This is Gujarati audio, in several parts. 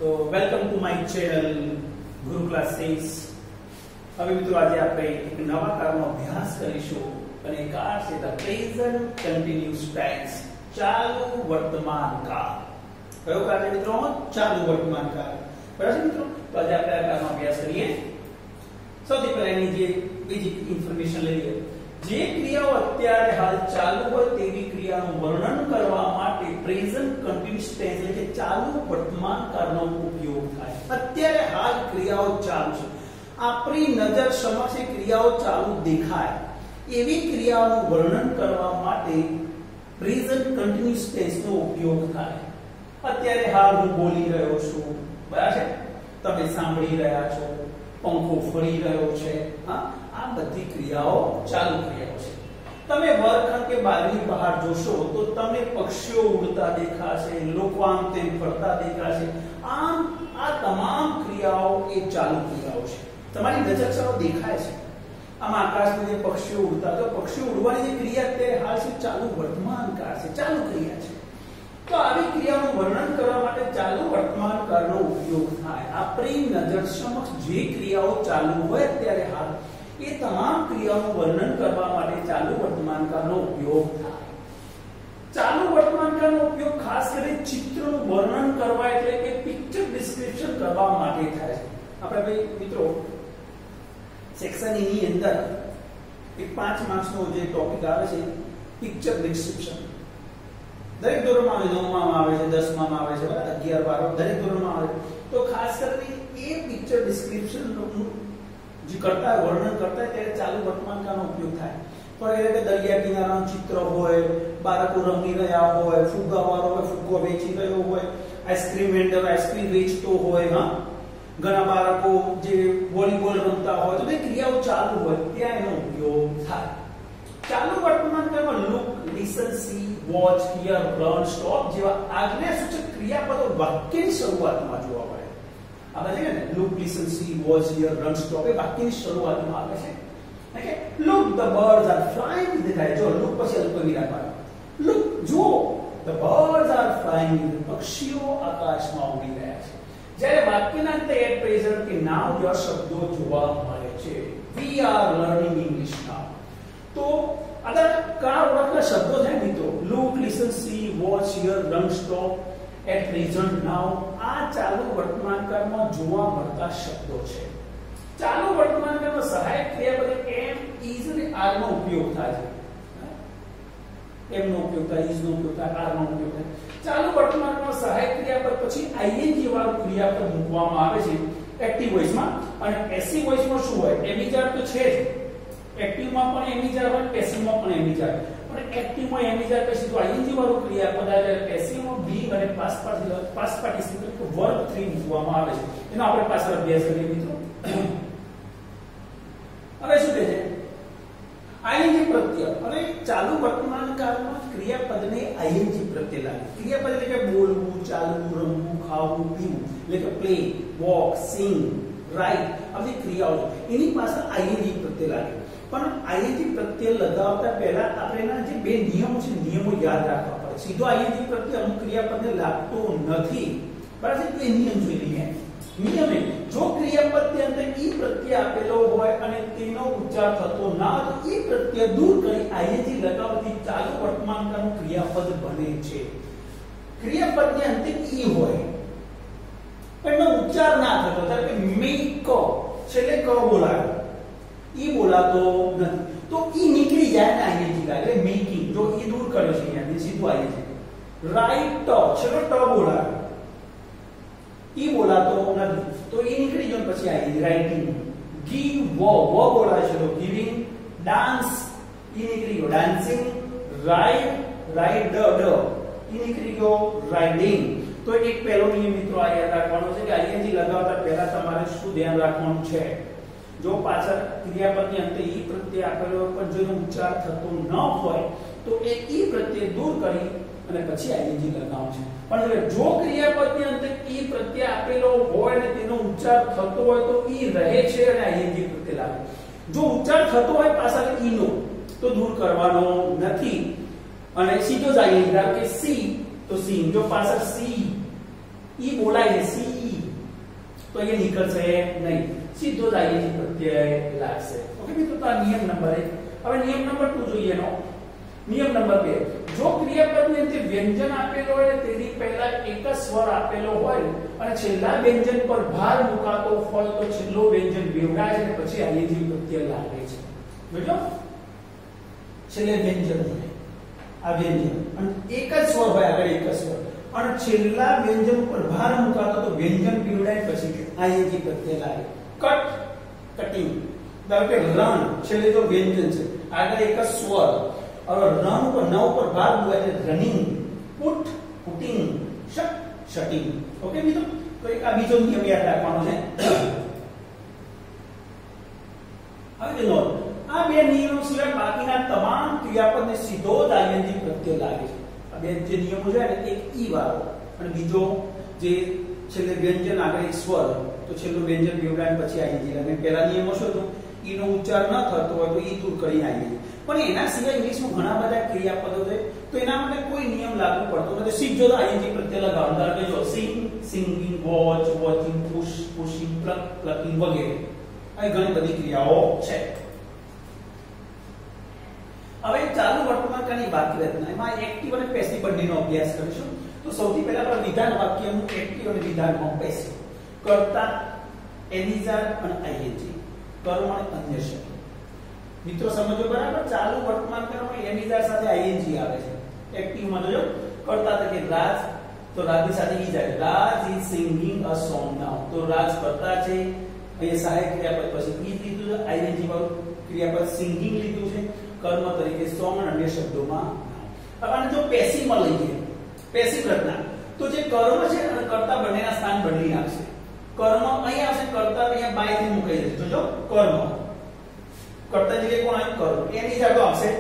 तो welcome to my channel Guru classes. હવે મિત્રો આજે આપણે એક નવા કારનો અભ્યાસ કરીશું અને કાર છે ધ પ્રેઝન્ટ કન્ટિન્યુઅસ ટેન્સ, ચાલુ વર્તમાન કાળ। કયો કાળ છે મિત્રો? ચાલુ વર્તમાન કાળ। બરાબર મિત્રો? તો આજે આપણે આ કારનો અભ્યાસ કરીએ। સૌથી પહેલા એની જે બેઝિક ઇન્ફોર્મેશન લઈએ। જે ક્રિયાઓ અત્યારે હાલ ચાલુ હોય તેવી ક્રિયાનું વર્ણન કરવા માટે પ્રેઝન્ટ કન્ટિન્યુઅસ ટેન્સ એટલે કે ચાલુ વર્તમાન કાળનો ઉપયોગ થાય। અત્યારે હાલ ક્રિયાઓ ચાલુ છે, આપણી નજર સમક્ષ ક્રિયાઓ ચાલુ દેખાય એવી ક્રિયાઓનું વર્ણન કરવા માટે પ્રેઝન્ટ કન્ટિન્યુઅસ ટેન્સનો ઉપયોગ થાય। અત્યારે હાલ હું બોલી રહ્યો છું, બરાબર છે? તમે સાંભળી રહ્યા છો, પંખો ફરી રહ્યો છે, હા, આ બધી ક્રિયાઓ ચાલુ ક્રિયાઓ છે। તમે વર્ગખંડ કે બારીની બહાર જોશો તો તમને પક્ષીઓ ઉડતા દેખાશે, લોકો આમ તેમ ફરતા દેખાશે। આમ આ તમામ ક્રિયાઓ એ ચાલુ ક્રિયાઓ છે, તમારી નજર સામે દેખાય છે। આમ આકાશમાં જે પક્ષીઓ ઉડતા, તો પક્ષીઓ ઉડવાની જે ક્રિયા અત્યારે હાલ છે ચાલુ વર્તમાન કાળ છે, ચાલુ ક્રિયા છે। તો આવી ક્રિયાનું વર્ણન કરવા માટે ચાલુ વર્તમાન કાળનો ઉપયોગ થાય। આપણી નજર સમક્ષ જે ક્રિયાઓ ચાલુ હોય અત્યારે હાલ એ તમામ ક્રિયાઓનું વર્ણન કરવા માટે ચાલુ વર્તમાન કાળનો ઉપયોગ થાય। ચાલુ વર્તમાન કાળનો ઉપયોગ ખાસ કરીને ચિત્રનું વર્ણન કરવા એટલે કે પિક્ચર ડિસ્ક્રિપ્શન કરવા માટે થાય છે। આપણે ભાઈ મિત્રો સેક્શન E ની અંદર એક 5 માર્ક્સનો જે ટોપિક આવે છે પિક્ચર ડિસ્ક્રિપ્શન, દરેક ધોરણમાં આવે, 9માં આવે છે, 10માં આવે છે, બરાબર, 11 12 દરેક ધોરણમાં આવે। તો ખાસ કરીને એ પિક્ચર ડિસ્ક્રિપ્શન જે કરતા વર્ણન કરતા ત્યારે ચાલુ વર્તમાન કાળનો ઉપયોગ થાય। પણ એટલે કે દરિયા કિનારાનું ચિત્ર હોય, બાળકો રમી રહ્યા હોય, ફુગ્ગાવાળો હોય ફુગ્ગો વેચી રહ્યો હોય, આઈસ્ક્રીમ વેન્ડર આઈસ્ક્રીમ વેચતો હોય, હા, ઘણા બાળકો જે વોલીબોલ રમતા હોય, તો બે ક્રિયાઓ ચાલુ હોય ત્યાં એનો ઉપયોગ થાય। ચાલુ વર્તમાન કાળમાં look, listen, see, watch, hear, learn, stop જેવા આજ્ઞાસૂચક ક્રિયાપદો વાક્યની શરૂઆતમાં જોવા મળે। આપણે જોઈએ ને look, listen, see, watch, hear, learn, stop એ વાક્યની શરૂઆતમાં આવે છે। Okay, look the birds are flying દેખાય, જો લુક પછી અલ્પવિરામ આવે, લુક જો ધ બર્ડ્સ આર ફ્લાઇંગ, પક્ષીઓ આકાશમાં ઉડી રહ્યા છે। જ્યારે વાક્યના અંતે એટ પ્રેઝન્ટ કે નાઉ જેવા શબ્દો જોવા મળે છે। We are learning English now. તો આદર કયા ઓળખના શબ્દો છે મિત્રો? Look, listen, see, watch, hear, learn, stop, at present now આ ચાલુ વર્તમાન કાળમાં જોવા મળતા શબ્દો છે। ચાલુ વર્તમાન કાળમાં સહાયક ક્રિયાપદ એમ, ઇઝ અને આર નો ઉપયોગ થાય છે। એમ નો ઉપયોગ થાય, ઇઝ નો ઉપયોગ થાય, આર નો ઉપયોગ થાય। ચાલુ વર્તમાનમાં સહાયક ક્રિયાપદ પછી આઈએનજી વાળું ક્રિયાપદ મૂકવામાં આવે છે એક્ટિવ વોઇસમાં। અને પેસિવ વોઇસમાં શું હોય? એમિજાર તો છે જ, એક્ટિવમાં પણ એમિજાર હોય, પેસિવમાં પણ એમિજાર। પણ એક્ટિવમાં એમિજાર પછી તો આઈએનજી વાળું ક્રિયાપદ આવે, પેસિવમાં બી અને પાસ્ટ પાર્ટિસિપલ વર્બ 3 મૂકવામાં આવે છે। એનો આપણે પાછળ અભ્યાસ કરીએ મિત્રો। હવે શું કહે છે? આઈએનજી પ્રત્યય, અને ચાલુ વર્તમાન કાળમાં ક્રિયાપદને આઈએનજી પ્રત્યય લાગે। ક્રિયાપદ એટલે કે બોલવું, ચાલવું, રમવું, ખાવું, પીવું, એટલે કે પ્લે, વોક, સિંગ, રાઇટ, આ બધી ક્રિયાઓ એની પાછળ આઈએનજી પ્રત્યય લાગે। પણ આઈએનજી પ્રત્યય લગાવતા પહેલા આપણે એના જે બે નિયમો છે, નિયમો યાદ રાખવા પડે। સીધો આઈએનજી પ્રત્યય અમુક ક્રિયાપદને લાગતો નથી, બરાબર છે? તો એ નિયમ જોઈ લઈએ। નિયમ એ, જો ક્રિયાપદની અંદર ઈ પ્રત્યય આપેલો હોય અને તેનો ઉચ્ચાર થતો ના હોય તો ઈ પ્રત્યય દૂર કરી આઈએનજી લગાવવાથી ચાલુ વર્તમાન કાળનું ક્રિયાપદ બને છે। ક્રિયાપદની અંતે ઈ હોય પણ એનો ઉચ્ચાર ના થતો, ધારો કે મેક, છેલ્લે ક બોલાયો, ઈ બોલાતો નથી, તો ઈ નીકળી જાય ને આઈએનજી લાગે, મેકિંગ, જો ઈ દૂર કર્યો છે અહીંયાથી સીધું આઈએનજી। રાઈટ, છેલ્લો ટ બોલાયો, ઈ બોલાતો નથી, તો ઈ નીકળી ગયો, પછી આઈએનજી રાઇટિંગ। ગીવ, વ બોલાય છે તો ગિવિંગ। ડાન્સ, ઈ નીકળી ગયો, ડાન્સિંગ। રાઇડ, રાઇડ, ડ ઈ નીકળી ગયો, રાઇડિંગ। તો એક પહેલો નિયમ મિત્રો આ યાદ રાખવાનો છે કે આઈએનજી લગાવતા પહેલા તમારે શું ધ્યાન રાખવાનું છે? જો પાછળ ક્રિયાપદની અંતે ઈ પ્રત્યય આપેલો પણ જો એનો ઉચ્ચાર થતો ન હોય તો એ ઈ પ્રત્યય દૂર કરી અને પછી આઈએનજી લગાવવાનું છે। પણ જો ક્રિયાપદની અંતે ઈ પ્રત્યય આપેલો હોય અને તેનો ઉચ્ચાર થતો હોય તો ઈ રહે છે અને આઈએનજી પ્રત્યય લાગે। જો ઉચ્ચાર થતો હોય પાછળ ઈ નો તો દૂર કરવાનો નથી અને સીધો જ આઈએનજી, ધારો કે સી તો સી, જો પાછળ સી ઈ બોલાય છે સી, તો એ નીકળશે નહીં, સીધો જ આઈએનજી પ્રત્યય લાગશે. ઓકે મિત્રો, તો આ નિયમ નંબર 1. હવે નિયમ નંબર 2 જોઈએ નો. નિયમ નંબર 2, જો ક્રિયાપદની અંતે વ્યંજન આપેલો હોય તેની પહેલા એક જ સ્વર આપેલો હોય અને છેલ્લા વ્યંજન પર ભાર મુકાતો હોય તો છેલ્લો વ્યંજન બેવડાય અને પછી આઈએનજી પ્રત્યય લાગે છે. જોજો, છેલ્લે વ્યંજન હોય, આ વ્યંજન અને એક જ સ્વર હોય, આગળ એક જ સ્વર અને છેલ્લા વ્યંજન પર ભાર મુકાતો તો વ્યંજન બેવડાય પછી આઈએનજી પ્રત્યય લાગે. Cut, cutting. ધારો કે રન, છેલ્લે જો વ્યંજન છે, આગળ એક જ સ્વર, और रन पर न पर भार हुआ है running, put, putting, shut, shutting. Okay મિત્રો, તો એક આ બીજો નિયમ યાદ રાખવાનો છે. હવે નોટ, આ બે નિયમો સિવાય બાકીના તમામ ક્રિયાપદને સીધો જ આઈએનજી પ્રત્યય લાગે છે. આ બે જે નિયમો છે ને, એક ઈ વાળો અને બીજો જે છેલ્લે વ્યંજન આગળ એક સ્વર, તો છેલ્લું વ્યંજન બેવડાય પછી આઈએનજી લાગે. પહેલા નિયમો શું હતો? ઈ નો ઉચ્ચાર ન થતો હોય તો ઈ દૂર કરી આઈએનજી. પણ એના સિવાય ઇંગ્લિશમાં ઘણા બધા ક્રિયાપદો છે, તો એના માટે કોઈ નિયમ લાગુ પડતો નથી, સીધો જ આઈએનજી પ્રત્યય લગાવવાનો. ધારો કે જો sing, singing, watch, watching, push, pushing, pluck, plucking વગેરે. આ ઘણી બધી ક્રિયાઓ છે. હવે ચાલુ વર્તમાનકાળની બાકી રચના, એમાં એક્ટિવ અને પેસિવ બંનેનો અભ્યાસ કરીશું. તો સૌથી પહેલા આપણે વિધાન વાક્યનું એક્ટિવ અને વિધાનમાં પેસિવ. કર્તા, એનિઝાર અને આઈએનજી, કર્મ અને અન્ય શબ્દ. મિત્રો સમજો બરાબર, ચાલુ વર્તમાન કાળમાં એનિઝાર સાથે આઈએનજી આવે છે. એક્ટિવ માં જોજો, કર્તા તરીકે રાજ, તો રાજની સાથે ઈ જાય. રાજ ઇઝ સિંગિંગ અ સોંગ નાઉ, તો રાજ કર્તા છે, અહીંયા સહાયક ક્રિયાપદ પછી ઈ લીધું છે, આઈએનજી વાળું ક્રિયાપદ સિંગિંગ લીધું છે, કર્મ તરીકે સોંગ અને અન્ય શબ્દોમાં. હવે આને જો પેસિવ માં લઈએ, પેસિવ રચના, તો જે કર્મ છે અને કર્તા બંનેના સ્થાન બદલી નાખશે. કર્મ અહીંયા આવશે, કર્તા અહીંયા બાય થી મુકાઈ જશે. જોજો, કર્મ કર્તા જગ્યાએ કોણ આવ્યું? કર્મ. એની જાગો આવશે,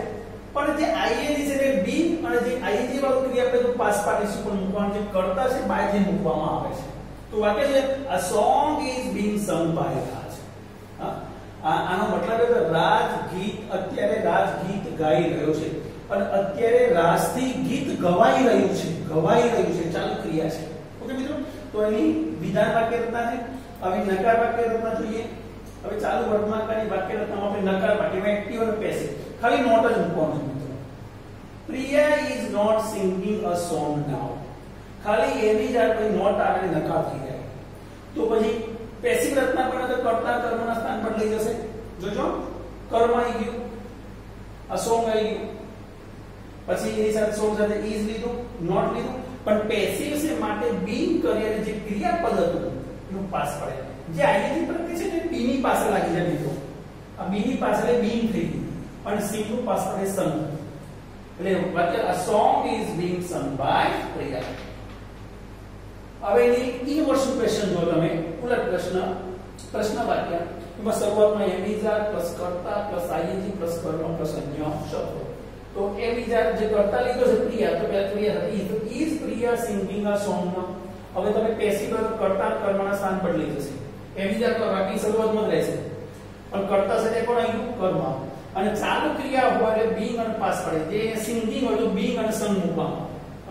પણ જે આઈએનજી છે તે બી અને જે આઈએનજી વાળું ક્રિયાપદ પાસ પાર્ટિસિપલ મૂકવાનું છે, કર્તા છે બાય થી મૂકવામાં આવે છે. તો વાક્ય છે a song is being sung by Raj. આનો મતલબ એ કે રાજ ગીત, અત્યારે રાજ ગીત ગાઈ રહ્યો છે અને અત્યારે રાજથી ગીત ગવાઈ રહ્યું છે, ગવાઈ રહ્યું છે, ચાલુ ક્રિયા છે. ઓકે મિત્રો, તો એની વિધાન વાક્ય રચના છે. હવે નકાર વાક્ય રચના જોઈએ. હવે ચાલુ વર્તમાનકાળની વાક્ય રચનામાં આપણે નકાર વાક્યમાં એક્ટિવ અને પેસિવ ખાલી નોટ જ મૂકવાનું છે મિત્રો. Priya is not singing a song now, ખાલી એની જ આપણે નોટ આગળ નકાર થઈ જાય. તો પછી પેસિવ રચના પણ તો કર્તા કર્મના સ્થાન પર લઈ જશે. જોજો, કર્મ આવી ગયું, અ સોંગ આવી ગયું, પછી એની સાથે સોંગ સાથે ઇઝ લીધું, નોટ લીધું, પણ પેસિવ છે માટે બીંગ કરી અને જે ક્રિયાપદ હતું એનું પાસ પડે. જે આઈએનજી પ્રત્યય છે તે બી ની પાસે લાગી જાય મિત્રો. આ બી ની પાસે બીંગ થઈ ગઈ અને સી નું પાસ પડે સન. એટલે વાક્ય a song is being sung by Priya. હવે એની ઇન્વર્સ ક્વેશ્ચન જો તમે, ઉલટ પ્રશ્ન, પ્રશ્ન વાક્ય, એમાં શરૂઆતમાં એમિઝાર પ્લસ કર્તા પ્લસ આઈએનજી પ્લસ કર્મ પ્લસ અન્ય શબ્દો. તો એમિઝાર જે કર્તા લીધો છે પ્રિયા, તો પહેલા પ્રિયા હતી, is Priya singing a song. હવે તમે પેસિવ કર્તા કર્મના સ્થાન પર લઈ જશે. એમિઝાર તો વાક્ય શરૂઆતમાં જ રહેશે, પણ કર્તા સાથે કોણ આવ્યું? કર્મ. અને ચાલુ ક્રિયા હોય એટલે બીંગ અને પાસ પડે. જે સિંગિંગ હોય તો બીંગ અને સન મૂકવામાં,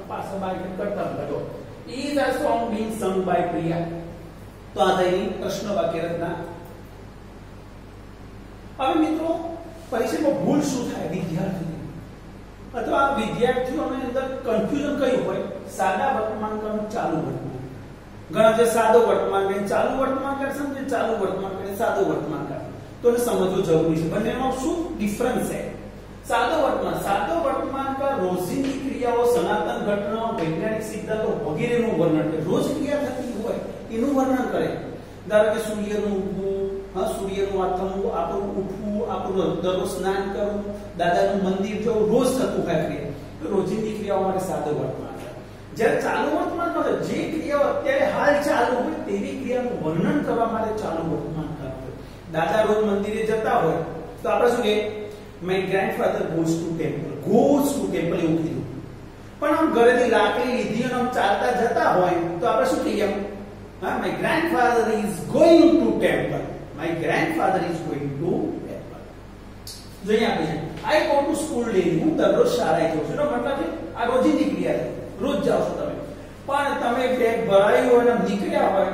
પાછો બાય કરતા હતો. Is a song being sung by Priya? તો આ થઈ પ્રશ્ન વાક્ય રચના. હવે મિત્રો, પરીક્ષામાં ભૂલ શું થાય વિદ્યાર્થીઓ અથવા વિદ્યાર્થીઓની અંદર કન્ફ્યુઝન કયું હોય? સાદા વર્તમાનકાળ, ચાલુ વર્તમાન. ઘણા જે સાદો વર્તમાનકાળ, ચાલુ વર્તમાનકાળ સમજે, ચાલુ વર્તમાનકાળ, સાદો વર્તમાનકાળ. તો એને સમજવું જરૂરી છે. બંનેમાં શું ડિફરન્સ છે? સાદો વર્તમાનકાળ રોજિંદી ક્રિયાઓ, સનાતન ઘટનાઓ, વૈજ્ઞાનિક સિદ્ધાંતો વગેરેનું વર્ણન કરે. રોજ ક્રિયા થતી હોય એનું વર્ણન કરે. ધારો કે સૂર્યનું ઉગવું, સૂર્યનું આથમવું, આપણું ઉઠવું, આપણું દરરોજ સ્નાન કરવું, દાદાનું મંદિર જવું, રોજ થતું હોય ક્રિયા. તો રોજિંદી ક્રિયાઓ માટે સાદો વર્તમાનકાળ. જ્યારે ચાલુ વર્તમાનકાળ જે ક્રિયાઓ અત્યારે હાલ ચાલુ હોય તેવી ક્રિયાનું વર્ણન કરવા માટે ચાલુ વર્તમાનકાળ હોય. દાદા રોજ મંદિરે જતા હોય તો આપણે શું કહીએ? My grandfather goes to temple. Goes to temple એવું કીધું. પણ આમ ઘરેથી લાકડી લીધી અને આમ ચાલતા જતા હોય તો આપણે શું કહીએ? My grandfather is going to temple. My grandfather is going to temple. જોઈએ આપણે I go to school daily. હું દરરોજ શાળાએ જાઉં છું. એનો મતલબ છે આ રોજિંદી ક્રિયા છે. રોજ જાઓ છો તમે. પણ તમે બેગ ભરાયું હોય અને નીકળ્યા હોય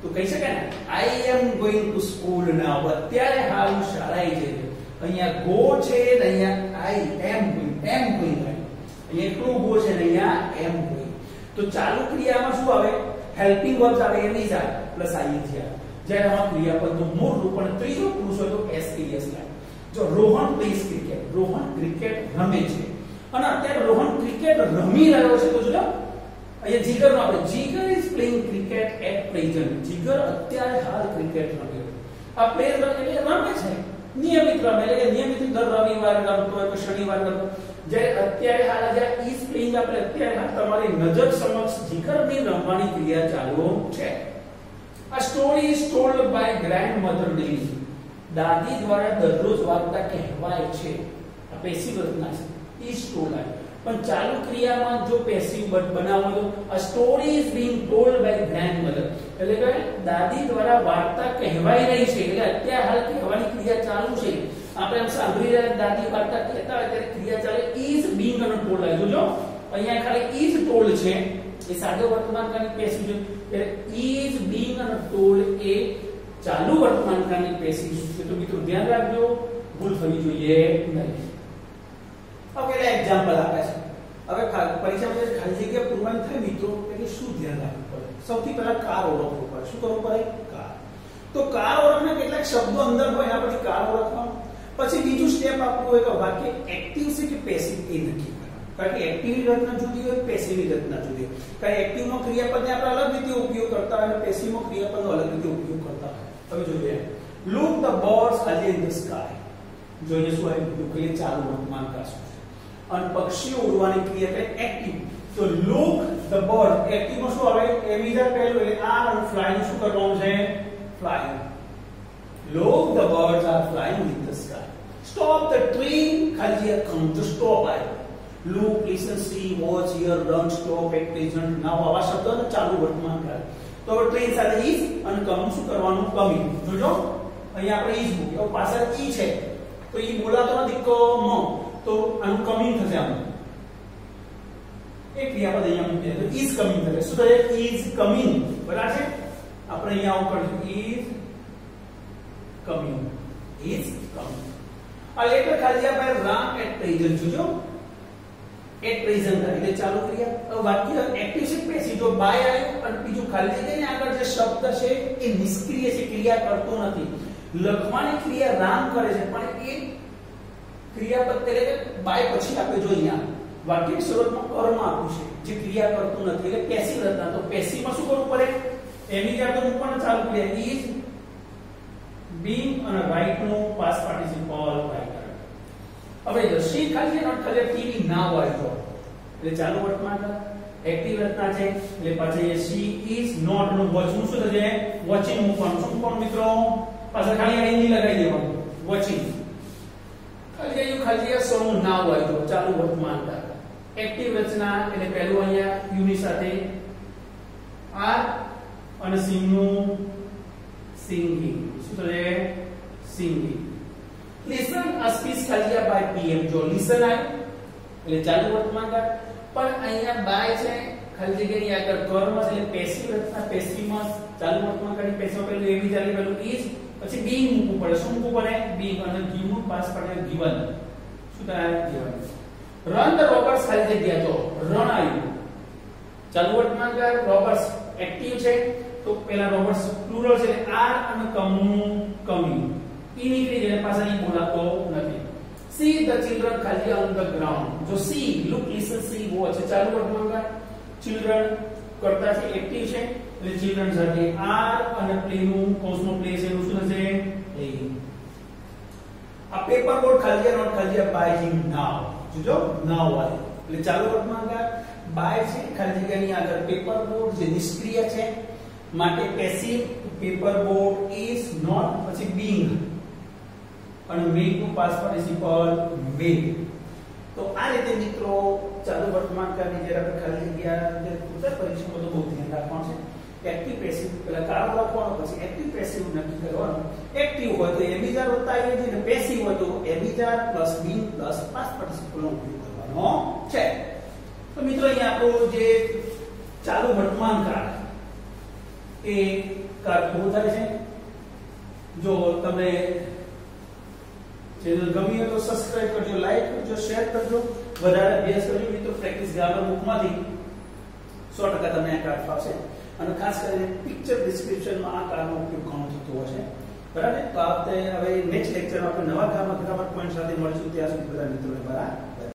તો કહી શકાય ને આઈ એમ ગોઈંગ ટુ સ્કૂલ નાઉ, અત્યારે હાલ હું શાળાએ જઈ રહ્યો. અહીંયા ગો છે ને અહીંયા આઈ એમ ગોઈંગ, અહીંયા એકલું ગો છે ને અહીંયા એમ ગોઈંગ. તો ચાલુ ક્રિયામાં શું આવે? હેલ્પિંગ વર્બ આવે, એની જ આવે પ્લસ આઈએનજી આવે. જ્યારે આમાં ક્રિયાપદનું મૂળ રૂપ અને ત્રીજો પુરુષ હોય તો એસપીએસ લાગે. જો Rohan place cricket, Rohan cricket રમે છે અને અત્યારે રોહન ક્રિકેટ રમી રહ્યો છે. તો જો અહીંયા જીગરનો આપણે Jigar is playing cricket at present, Jigar અત્યારે હાલ ક્રિકેટ રમી રહ્યો. આ પ્લે એટલે રમે છે, નિયમિત રમે, એટલે કે નિયમિત દર રવિવારે રમતો હોય કે શનિવારે રમતો. જ્યારે અત્યારે હાલ જ્યારે ઇઝ પ્લેઇંગ આપણે અત્યારે હાલ તમારી નજર સમક્ષ જીગરની રમવાની ક્રિયા ચાલુ છે. A story is told by grandmother daily. દાદી દ્વારા દરરોજ વાર્તા કહેવાય છે. આ પેસિવ રચના છે. is told. પણ ચાલુ ક્રિયામાં જો પેસિવ બનાવવો તો a story is being told by grandmother, એટલે કે દાદી દ્વારા વાર્તા કહેવાય રહી છે. એટલે અત્યારે હાલ કહેવાની ક્રિયા ચાલુ છે. આપણે એમ સાંભળી રહ્યા દાદી વાર્તા કહેતા હોય ત્યારે ક્રિયા ચાલે is being અને told આવી. જોજો અહીંયા ખાલી is told છે, એ સાદો વર્તમાનકાળની પેસિવ છે. એટલે is being અને told એ ચાલુ વર્તમાનકાળની પેસિવ છે. તો મિત્રો ધ્યાન રાખજો, ભૂલ થવી જોઈએ નહીં. હવે એટલે એક્ઝામ્પલ આપે છે. હવે પરીક્ષામાં ખાલી જગ્યા પૂરવાની થાય મિત્રો એટલે શું ધ્યાન રાખવું પડે? સૌથી પહેલા કાર ઓળખવું પડે. શું કરવું પડે? કાર. તો કાર ઓળખના કેટલાક શબ્દો અંદર હોય આ પછી કાર ઓળખવાનું. પછી બીજું સ્ટેપ આપવું હોય કે વાક્ય એક્ટિવ છે કે પેસિવ એ નક્કી કરવાનું. કારણ કે એક્ટિવની રચના જુદી હોય, પેસિવની રચના જુદી હોય. કારણ કે એક્ટિવમાં ક્રિયાપદને આપણે અલગ રીતે ઉપયોગ કરતા હોય અને પેસિવમાં ક્રિયાપદનો અલગ રીતે ઉપયોગ કરતા હોય. હવે જોઈએ look the birds high in the sky. જોઈએ શું આવ્યું કે ચાલુ વર્તમાન કાળ છે અને પક્ષીઓ ઉડવાની ક્રિયા એટલે એક્ટિવ. તો look the bird એક્ટિવમાં શું આવે? એમિઝર પહેલું એટલે આર અને ફ્લાય નું શું કરવાનું છે? Fly. Look the birds are flying in the sky. Stop the train ખાલી come to stop આવે. Look, listen, see, watch, hear, run, stop, at present, now આવા શબ્દો ચાલુ વર્તમાન કાળ. તો ટ્રેન સાથે is અને come શું કરવાનું? કમિંગ. જોજો અહીંયા આપણે is મૂક્યો, પાછળ ઈ છે તો ઈ બોલાતો નથી કમ, તો આનું કમિંગ થશે. આનું એક ક્રિયાપદ અહીંયા મૂકીએ તો is coming થશે. શું થશે? is coming. બરાબર છે? આપણે અહીંયા આવું કરીશું is coming, is coming. આ લેટર ખાલી આપણે રામ એટ પ્રેઝન્ટ. જોજો એટ પ્રેઝન્ટ એટલે ચાલુ ક્રિયા. વાક્ય એક્ટિવ છે પેસિવ. જો બાય આવ્યું અને બીજું ખાલી જગ્યાની આગળ જે શબ્દ છે એ નિષ્ક્રિય છે, ક્રિયા કરતો નથી. લખવાની ક્રિયા રામ કરે છે પણ એ ક્રિયાપદ એટલે બાય પછી આપણે જો અહીંયા વાક્યની શરૂઆતમાં કર્મ આપ્યું છે જે ક્રિયા કરતું નથી એટલે પેસિવ રચના. તો પેસિવમાં શું કરવું પડે? એની જગ્યાએ તો મૂકવાનું ચાલુ ક્રિયા is being અને right નું past participle writer. હવે જો she ખાલી નોટ ખાલી ટીવી ના હોય તો એટલે ચાલુ વર્તમાન એક્ટિવ રચના છે એટલે પાછળ એ she is not નું વોચ નું શું થશે? વોચિંગ મૂકવાનું. શું મૂકવાનું મિત્રો? પાછળ ખાલી આઈની લગાવી દેવાનું વોચિંગ. ખાલી સૌ ના હોય તો ચાલુ વર્તમાન એક્ટિવ રચના એટલે પહેલું અહીંયા યુ ની સાથે આર અને સિંગ નું સિંગિંગ. શું થશે? સિંગિંગ. લિસન અ સ્પીચ ખાલી બાય પીએમ. જો લિસન આવ્યું એટલે ચાલુ વર્તમાન કાળ. પણ અહીંયા બાય છે ખાલી જગ્યાની આગળ કર્મ છે એટલે પેસિવ રચના. પેસિવમાં ચાલુ વર્તમાન કાળની પેસિવ પહેલું એવી ચાલે પહેલું is પછી being મૂકવું પડે. શું મૂકવું પડે? being અને give નું પાસ પડે given. શું થાય? given. run the robbers ખાલી જગ્યા. તો રન આવ્યું ચાલુ વર્તમાન કાળ. robbers એક્ટિવ છે તો પેલા robbers પ્લુરલ છે એટલે આર અને કમિંગ. ઈ નીકળી જાય પાછા ઈ બોલાતો નથી. see the children ખાલી on the ground. જો see, look, listen, see, watch ચાલુ વર્તમાન કાળ. children કરતા છે એક્ટિવ છે એટલે children સાથે આર અને પ્લે નું કૌંસમાં પ્લે છે એનું શું થશે? પ્લેઇંગ. આ પેપર બોર્ડ ખાલી નોટ ખાલી બાય him now. જોજો now વાળી એટલે ચાલુ વર્તમાન કાળ. બાય છે ખાલી જગ્યાની આગળ પેપર બોર્ડ જે નિષ્ક્રિય છે માટે passive. Paper board is not પછી being અને make નું past participle made. તો આ રીતે મિત્રો ચાલુ વર્તમાન કાળની જે આપણે ખાલી જગ્યા જે ઉત્તર પરીક્ષામાં તો બહુ ધ્યાન રાખવાનું છે. એક્ટિવ પેસિવ પેલા કાળ લખવાનો પછી એક્ટિવ પેસિવ નક્કી કરવાનું. એક્ટિવ હોય તો એમિઝર વત્તા આઈએનજી અને પેસિવ હોય તો am is are plus being plus past participle નો ઉપયોગ કરવાનો છે. તો મિત્રો અહીંયા આપણો જે ચાલુ વર્તમાન કાળ એ કાળ પૂરું થાય છે. જો તમને ચેનલ ગમી હોય તો સબસ્ક્રાઇબ કરજો, લાઈક કરજો, શેર કરજો, વધારે અભ્યાસ કરજો મિત્રો. પ્રેક્ટિસ ગ્રામર બુકમાંથી 100% તમને આ કાળ ફાવશે. અને ખાસ કરીને પિક્ચર ડિસ્ક્રિપ્શનમાં આ કાળનો ઉપયોગ ઘણો થતો હોય છે. બરાબર? તો આપણે હવે નેક્સ્ટ લેક્ચરમાં આપણે નવા ગ્રામર પોઈન્ટ સાથે મળીશું. ત્યાં સુધી બધા મિત્રોને મારા